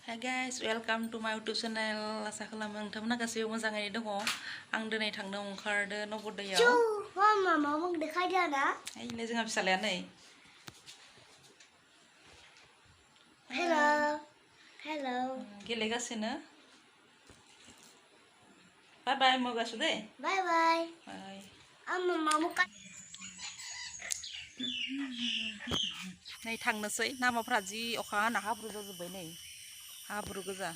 Hi guys, welcome to my YouTube channel. आसा खालामो नोंथांमोना गासैबो मोजाङैनो दङ। आं दिनै थांनो ओंखारदों नवोदयाव। मामा मुं देखायदो ना? ओइलाय जोंहा फिसालाया नै। Hello. Hello. गेलेगासिनो। Bye bye मगासु दे। Bye bye. Bye. मामा मुका नै थांनोसै लामाफ्रा जि अखा हाना हाब्रु जाजोब्बाय नै हाब्रु गोजा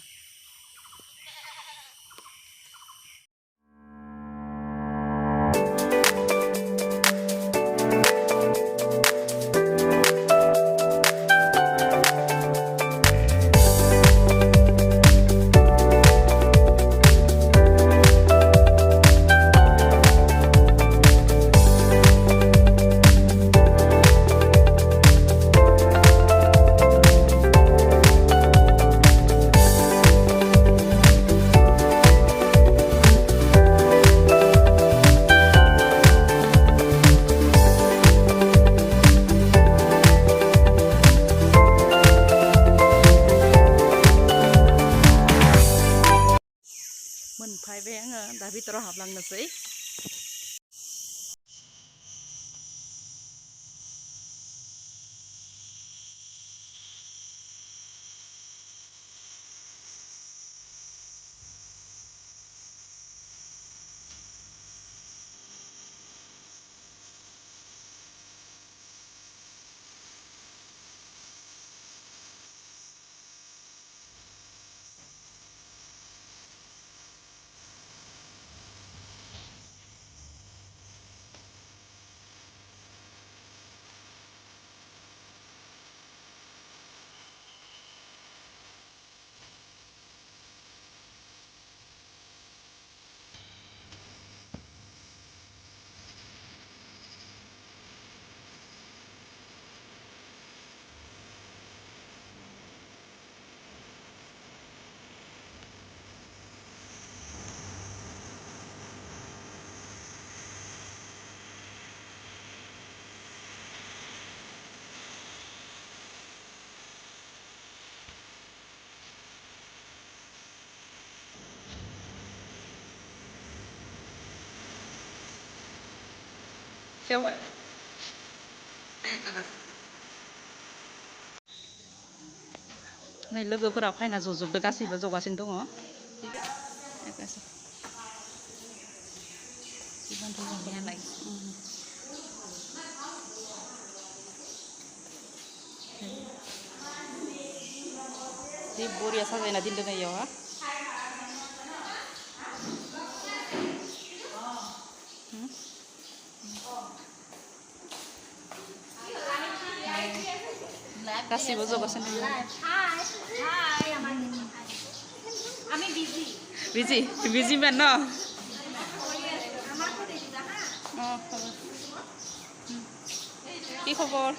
मोनफैबाय आङो दा भितराव हाबलांनोसै Siapa? Này लोगोफोरा फायना जजोबदो गासैबो जगासिनो दङ जि बरिया साजायना दोनदों नै इयाव गासैबो जगासिनो दङ আমি বিজি बिजि बिजिमोन न কি খবৰ